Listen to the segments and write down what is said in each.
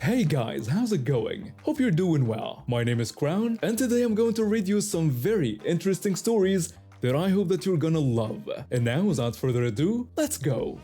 Hey guys, how's it going? Hope you're doing well. My name is Crown, and today I'm going to read you some very interesting stories that I hope that you're gonna love. And now, without further ado, let's go!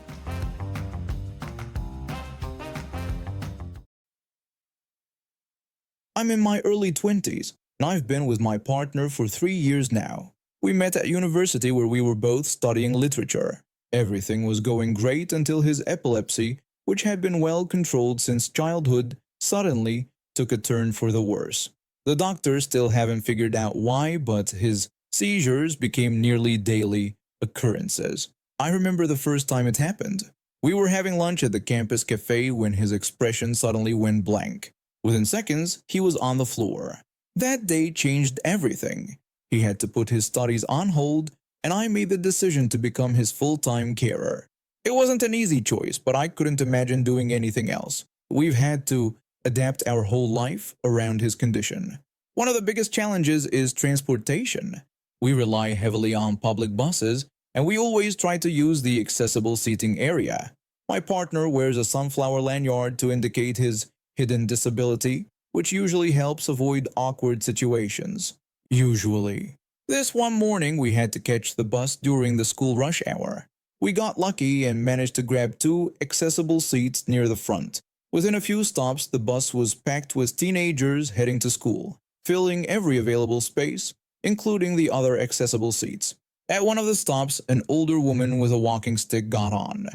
I'm in my early 20s, and I've been with my partner for 3 years now. We met at university where we were both studying literature. Everything was going great until his epilepsy, which had been well controlled since childhood, suddenly took a turn for the worse. The doctors still haven't figured out why, but his seizures became nearly daily occurrences. I remember the first time it happened. We were having lunch at the campus cafe when his expression suddenly went blank. Within seconds, he was on the floor. That day changed everything. He had to put his studies on hold, and I made the decision to become his full-time carer. It wasn't an easy choice, but I couldn't imagine doing anything else. We've had to adapt our whole life around his condition. One of the biggest challenges is transportation. We rely heavily on public buses, and we always try to use the accessible seating area. My partner wears a sunflower lanyard to indicate his hidden disability, which usually helps avoid awkward situations. Usually. This one morning we had to catch the bus during the school rush hour. We got lucky and managed to grab 2 accessible seats near the front. Within a few stops, the bus was packed with teenagers heading to school, filling every available space, including the other accessible seats. At one of the stops, an older woman with a walking stick got on.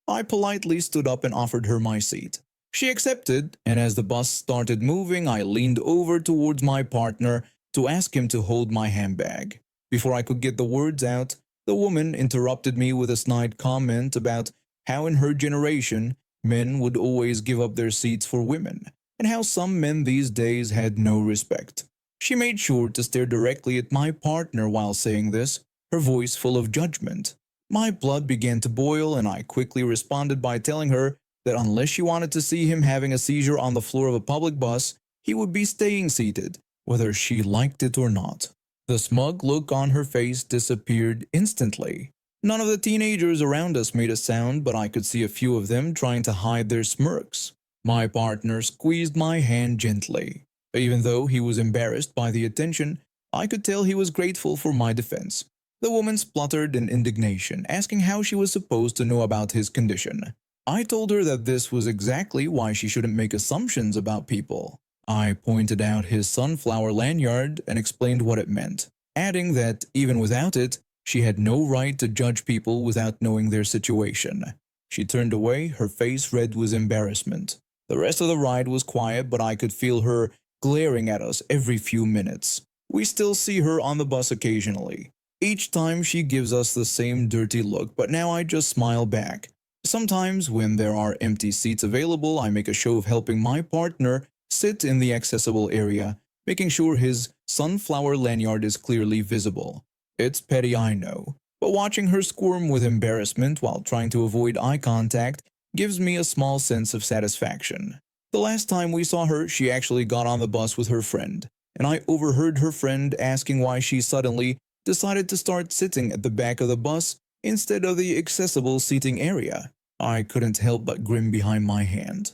I politely stood up and offered her my seat. She accepted, and as the bus started moving, I leaned over towards my partner to ask him to hold my handbag. Before I could get the words out, the woman interrupted me with a snide comment about how in her generation, men would always give up their seats for women, and how some men these days had no respect. She made sure to stare directly at my partner while saying this, her voice full of judgment. My blood began to boil, and I quickly responded by telling her that unless she wanted to see him having a seizure on the floor of a public bus, he would be staying seated, whether she liked it or not. The smug look on her face disappeared instantly. None of the teenagers around us made a sound, but I could see a few of them trying to hide their smirks. My partner squeezed my hand gently. Even though he was embarrassed by the attention, I could tell he was grateful for my defense. The woman spluttered in indignation, asking how she was supposed to know about his condition. I told her that this was exactly why she shouldn't make assumptions about people. I pointed out his sunflower lanyard and explained what it meant, adding that even without it, she had no right to judge people without knowing their situation. She turned away, her face red with embarrassment. The rest of the ride was quiet, but I could feel her glaring at us every few minutes. We still see her on the bus occasionally. Each time she gives us the same dirty look, but now I just smile back. Sometimes, when there are empty seats available, I make a show of helping my partner sit in the accessible area, making sure his sunflower lanyard is clearly visible. It's petty, I know, but watching her squirm with embarrassment while trying to avoid eye contact gives me a small sense of satisfaction. The last time we saw her, she actually got on the bus with her friend, and I overheard her friend asking why she suddenly decided to start sitting at the back of the bus instead of the accessible seating area. I couldn't help but grin behind my hand.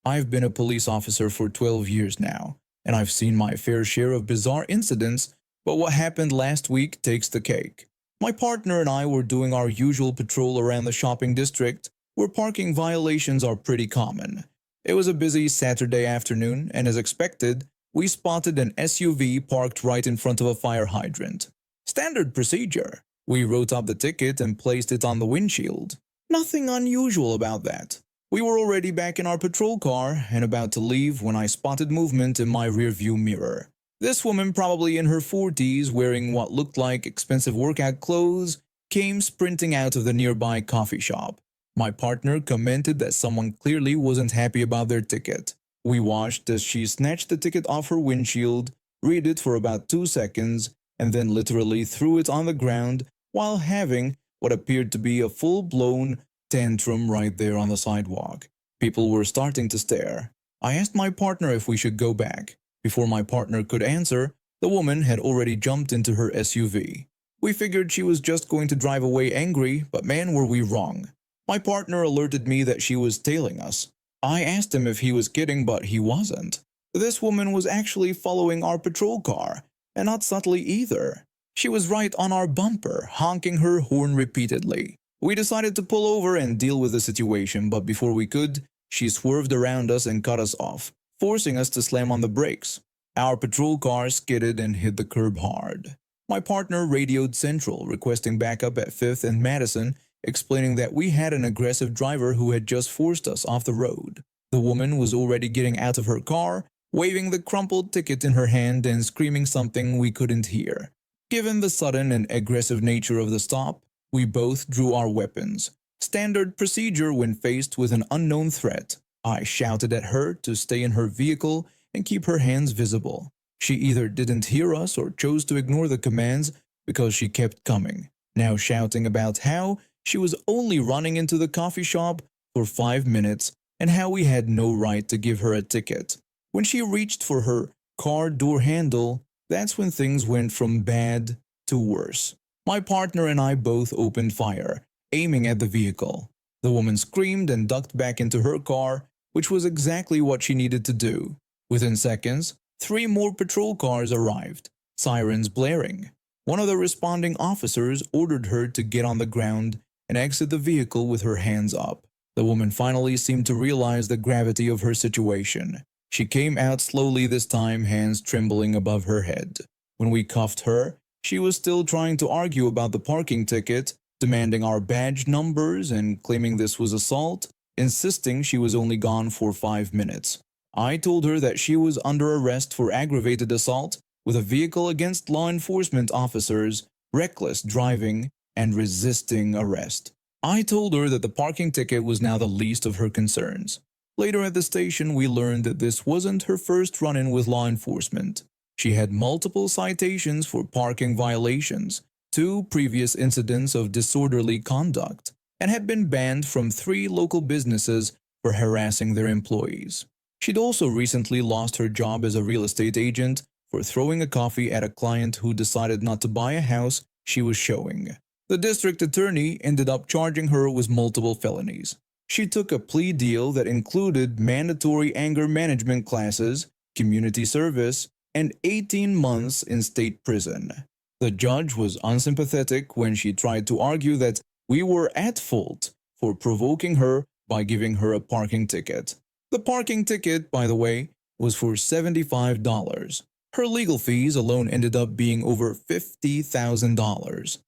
I've been a police officer for 12 years now, and I've seen my fair share of bizarre incidents, but what happened last week takes the cake. My partner and I were doing our usual patrol around the shopping district, where parking violations are pretty common. It was a busy Saturday afternoon, and as expected, we spotted an SUV parked right in front of a fire hydrant. Standard procedure. We wrote up the ticket and placed it on the windshield. Nothing unusual about that. We were already back in our patrol car and about to leave when I spotted movement in my rearview mirror. This woman, probably in her 40s, wearing what looked like expensive workout clothes, came sprinting out of the nearby coffee shop. My partner commented that someone clearly wasn't happy about their ticket. We watched as she snatched the ticket off her windshield, read it for about 2 seconds, and then literally threw it on the ground while having what appeared to be a full-blown tantrum right there on the sidewalk. People were starting to stare. I asked my partner if we should go back. Before my partner could answer, the woman had already jumped into her SUV. We figured she was just going to drive away angry, but man, were we wrong. My partner alerted me that she was tailing us. I asked him if he was kidding, but he wasn't. This woman was actually following our patrol car, and not subtly either. She was right on our bumper, honking her horn repeatedly. We decided to pull over and deal with the situation, but before we could, she swerved around us and cut us off, forcing us to slam on the brakes. Our patrol car skidded and hit the curb hard. My partner radioed Central, requesting backup at 5th and Madison, explaining that we had an aggressive driver who had just forced us off the road. The woman was already getting out of her car, waving the crumpled ticket in her hand and screaming something we couldn't hear. Given the sudden and aggressive nature of the stop, we both drew our weapons. Standard procedure when faced with an unknown threat. I shouted at her to stay in her vehicle and keep her hands visible. She either didn't hear us or chose to ignore the commands because she kept coming, now shouting about how she was only running into the coffee shop for 5 minutes and how we had no right to give her a ticket. When she reached for her car door handle, that's when things went from bad to worse. My partner and I both opened fire, aiming at the vehicle. The woman screamed and ducked back into her car, which was exactly what she needed to do. Within seconds, 3 more patrol cars arrived, sirens blaring. One of the responding officers ordered her to get on the ground and exit the vehicle with her hands up. The woman finally seemed to realize the gravity of her situation. She came out slowly this time, hands trembling above her head. When we cuffed her, she was still trying to argue about the parking ticket, demanding our badge numbers and claiming this was assault, insisting she was only gone for 5 minutes. I told her that she was under arrest for aggravated assault with a vehicle against law enforcement officers, reckless driving, and resisting arrest. I told her that the parking ticket was now the least of her concerns. Later at the station, we learned that this wasn't her first run-in with law enforcement. She had multiple citations for parking violations, 2 previous incidents of disorderly conduct, and had been banned from 3 local businesses for harassing their employees. She'd also recently lost her job as a real estate agent for throwing a coffee at a client who decided not to buy a house she was showing. The district attorney ended up charging her with multiple felonies. She took a plea deal that included mandatory anger management classes, community service, and 18 months in state prison. The judge was unsympathetic when she tried to argue that we were at fault for provoking her by giving her a parking ticket. The parking ticket, by the way, was for $75. Her legal fees alone ended up being over $50,000.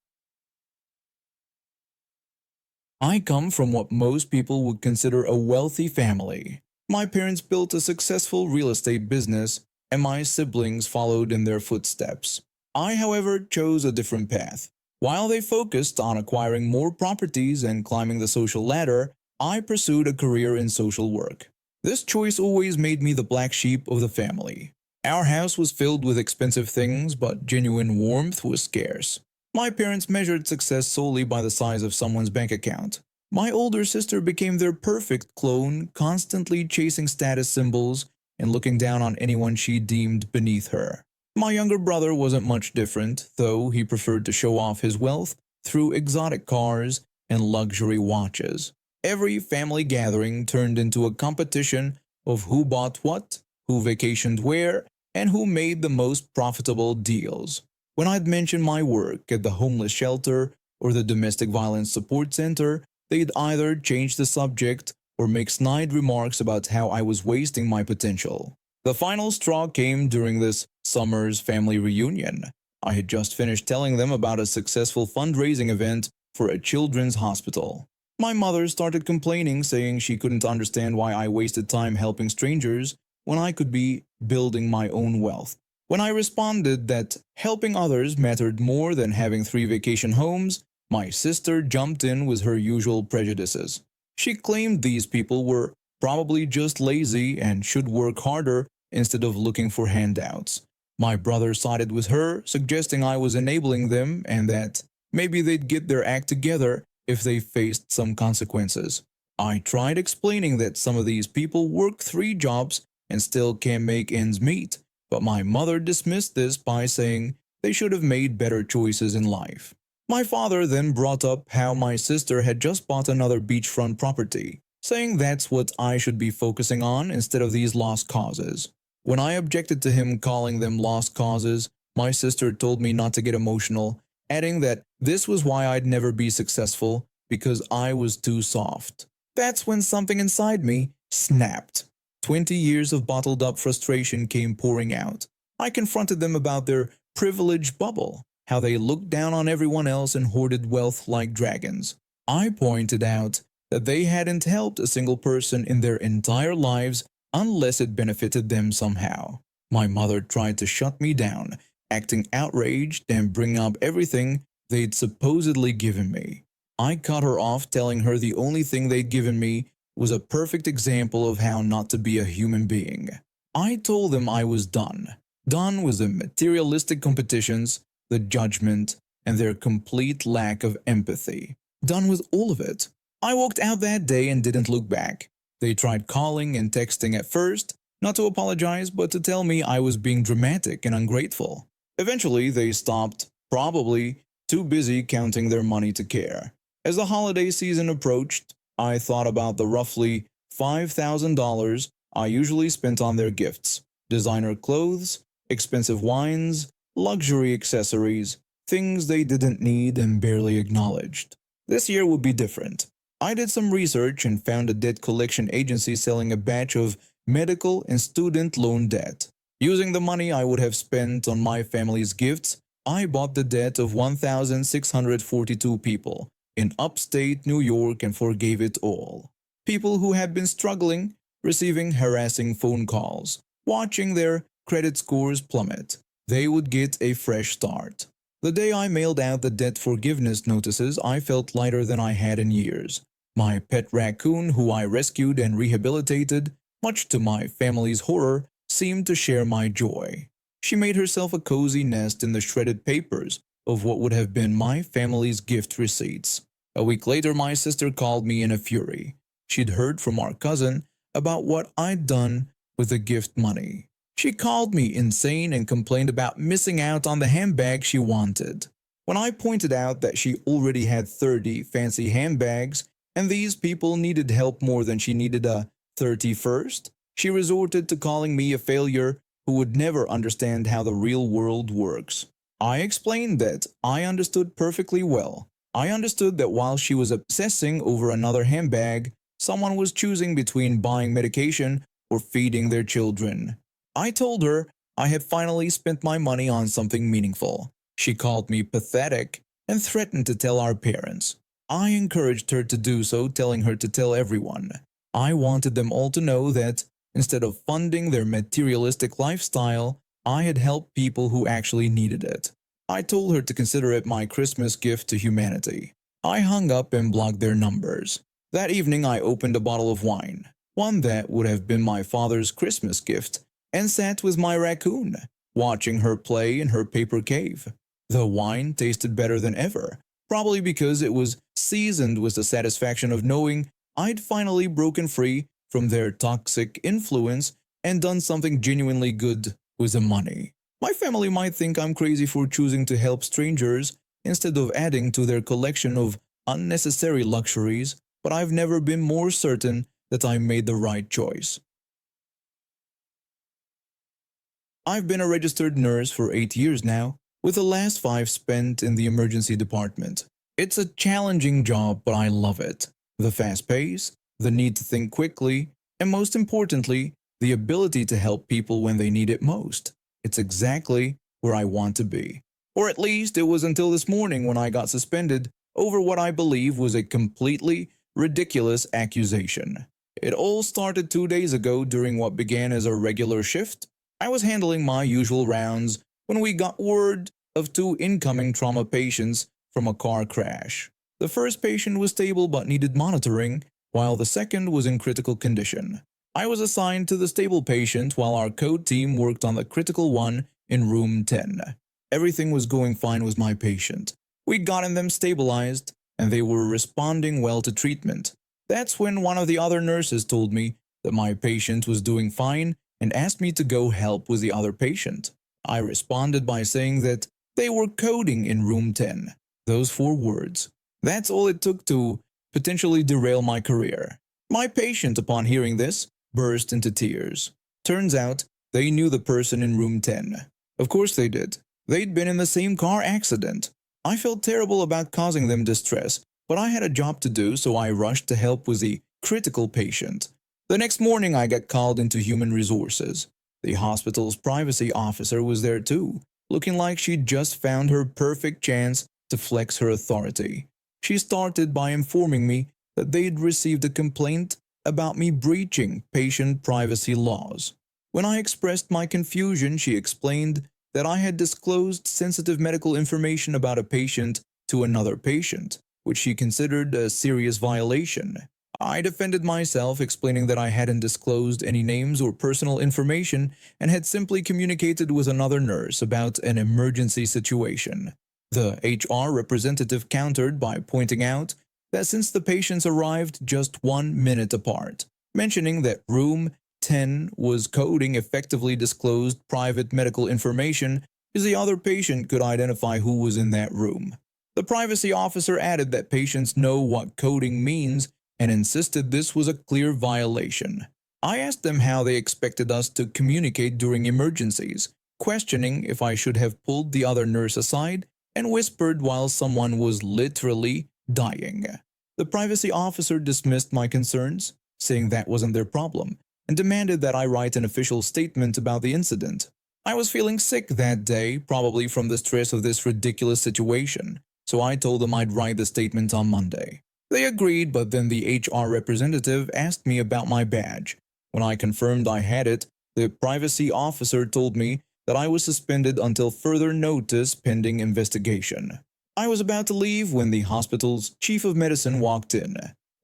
I come from what most people would consider a wealthy family. My parents built a successful real estate business, and my siblings followed in their footsteps. I, however, chose a different path. While they focused on acquiring more properties and climbing the social ladder, I pursued a career in social work. This choice always made me the black sheep of the family. Our house was filled with expensive things, but genuine warmth was scarce. My parents measured success solely by the size of someone's bank account. My older sister became their perfect clone, constantly chasing status symbols and looking down on anyone she deemed beneath her. My younger brother wasn't much different, though he preferred to show off his wealth through exotic cars and luxury watches. Every family gathering turned into a competition of who bought what, who vacationed where, and who made the most profitable deals. When I'd mention my work at the homeless shelter or the domestic violence support center, they'd either change the subject or make snide remarks about how I was wasting my potential. The final straw came during this summer's family reunion. I had just finished telling them about a successful fundraising event for a children's hospital. My mother started complaining, saying she couldn't understand why I wasted time helping strangers when I could be building my own wealth. When I responded that helping others mattered more than having 3 vacation homes, my sister jumped in with her usual prejudices. She claimed these people were probably just lazy and should work harder instead of looking for handouts. My brother sided with her, suggesting I was enabling them and that maybe they'd get their act together if they faced some consequences. I tried explaining that some of these people work 3 jobs and still can't make ends meet, but my mother dismissed this by saying they should have made better choices in life. My father then brought up how my sister had just bought another beachfront property, saying that's what I should be focusing on instead of these lost causes. When I objected to him calling them lost causes, my sister told me not to get emotional, adding that this was why I'd never be successful because I was too soft. That's when something inside me snapped. 20 years of bottled up frustration came pouring out. I confronted them about their privilege bubble, how they looked down on everyone else and hoarded wealth like dragons. I pointed out that they hadn't helped a single person in their entire lives unless it benefited them somehow. My mother tried to shut me down, acting outraged and bringing up everything they'd supposedly given me. I cut her off, telling her the only thing they'd given me was a perfect example of how not to be a human being. I told them I was done. Done with the materialistic competitions, the judgment, and their complete lack of empathy. Done with all of it. I walked out that day and didn't look back. They tried calling and texting at first, not to apologize, but to tell me I was being dramatic and ungrateful. Eventually, they stopped, probably too busy counting their money to care. As the holiday season approached, I thought about the roughly $5,000 I usually spent on their gifts: designer clothes, expensive wines, luxury accessories, things they didn't need and barely acknowledged. This year would be different. I did some research and found a debt collection agency selling a batch of medical and student loan debt. Using the money I would have spent on my family's gifts, I bought the debt of 1,642 people in upstate New York and forgave it all. People who had been struggling, receiving harassing phone calls, watching their credit scores plummet. They would get a fresh start. The day I mailed out the debt forgiveness notices, I felt lighter than I had in years. My pet raccoon, who I rescued and rehabilitated, much to my family's horror, seemed to share my joy. She made herself a cozy nest in the shredded papers of what would have been my family's gift receipts. A week later, my sister called me in a fury. She'd heard from our cousin about what I'd done with the gift money. She called me insane and complained about missing out on the handbag she wanted. When I pointed out that she already had 30 fancy handbags and these people needed help more than she needed a 31st, she resorted to calling me a failure who would never understand how the real world works. I explained that I understood perfectly well. I understood that while she was obsessing over another handbag, someone was choosing between buying medication or feeding their children. I told her I had finally spent my money on something meaningful. She called me pathetic and threatened to tell our parents. I encouraged her to do so, telling her to tell everyone. I wanted them all to know that instead of funding their materialistic lifestyle, I had helped people who actually needed it. I told her to consider it my Christmas gift to humanity. I hung up and blocked their numbers. That evening I opened a bottle of wine, one that would have been my father's Christmas gift, and sat with my raccoon, watching her play in her paper cave. The wine tasted better than ever, probably because it was seasoned with the satisfaction of knowing I'd finally broken free from their toxic influence and done something genuinely good with the money. My family might think I'm crazy for choosing to help strangers instead of adding to their collection of unnecessary luxuries, but I've never been more certain that I made the right choice. I've been a registered nurse for 8 years now, with the last 5 spent in the emergency department. It's a challenging job, but I love it. The fast pace, the need to think quickly, and most importantly, the ability to help people when they need it most. It's exactly where I want to be. Or at least it was until this morning when I got suspended over what I believe was a completely ridiculous accusation. It all started 2 days ago during what began as a regular shift. I was handling my usual rounds when we got word of 2 incoming trauma patients from a car crash. The first patient was stable but needed monitoring, while the second was in critical condition. I was assigned to the stable patient while our code team worked on the critical one in room 10. Everything was going fine with my patient. We'd gotten them stabilized, and they were responding well to treatment. That's when one of the other nurses told me that my patient was doing fine and asked me to go help with the other patient. I responded by saying that they were coding in room 10. Those 4 words. That's all it took to potentially derail my career. My patient, upon hearing this, burst into tears. Turns out, they knew the person in room 10. Of course they did. They'd been in the same car accident. I felt terrible about causing them distress, but I had a job to do, so I rushed to help with the critical patient. The next morning, I got called into human resources. The hospital's privacy officer was there too, looking like she'd just found her perfect chance to flex her authority. She started by informing me that they'd received a complaint about me breaching patient privacy laws. When I expressed my confusion, she explained that I had disclosed sensitive medical information about a patient to another patient, which she considered a serious violation. I defended myself, explaining that I hadn't disclosed any names or personal information and had simply communicated with another nurse about an emergency situation. The HR representative countered by pointing out that since the patients arrived just 1 minute apart, mentioning that room 10 was coding effectively disclosed private medical information because the other patient could identify who was in that room. The privacy officer added that patients know what coding means and insisted this was a clear violation. I asked them how they expected us to communicate during emergencies, questioning if I should have pulled the other nurse aside and whispered while someone was literally dying. The privacy officer dismissed my concerns, saying that wasn't their problem, and demanded that I write an official statement about the incident. I was feeling sick that day, probably from the stress of this ridiculous situation, so I told them I'd write the statement on Monday. They agreed, but then the HR representative asked me about my badge. When I confirmed I had it, the privacy officer told me that I was suspended until further notice pending investigation. I was about to leave when the hospital's chief of medicine walked in.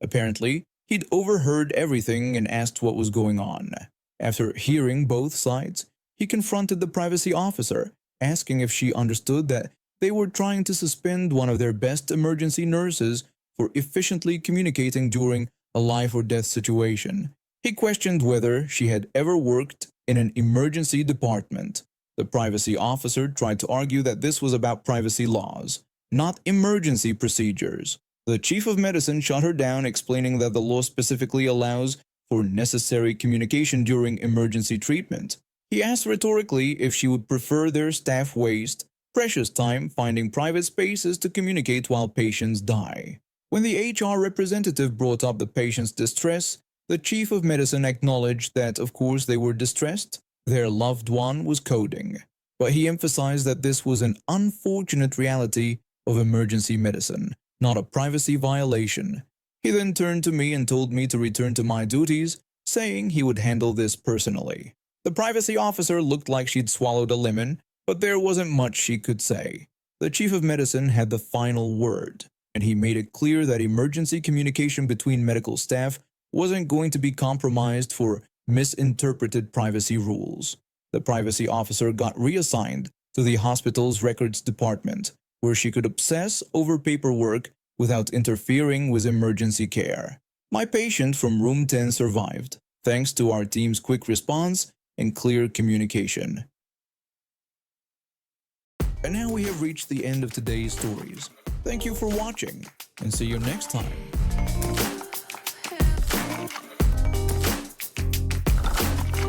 Apparently, he'd overheard everything and asked what was going on. After hearing both sides, he confronted the privacy officer, asking if she understood that they were trying to suspend one of their best emergency nurses for efficiently communicating during a life or death situation. He questioned whether she had ever worked in an emergency department. The privacy officer tried to argue that this was about privacy laws, not emergency procedures. The chief of medicine shut her down, explaining that the law specifically allows for necessary communication during emergency treatment. He asked rhetorically if she would prefer their staff waste precious time finding private spaces to communicate while patients die. When the HR representative brought up the patient's distress, the chief of medicine acknowledged that, of course, they were distressed. Their loved one was coding. But he emphasized that this was an unfortunate reality of emergency medicine, not a privacy violation. He then turned to me and told me to return to my duties, saying he would handle this personally. The privacy officer looked like she'd swallowed a lemon, but there wasn't much she could say. The chief of medicine had the final word, and he made it clear that emergency communication between medical staff wasn't going to be compromised for misinterpreted privacy rules. The privacy officer got reassigned to the hospital's records department, where she could obsess over paperwork without interfering with emergency care. My patient from room 10 survived, thanks to our team's quick response and clear communication. And now we have reached the end of today's stories. Thank you for watching, and see you next time.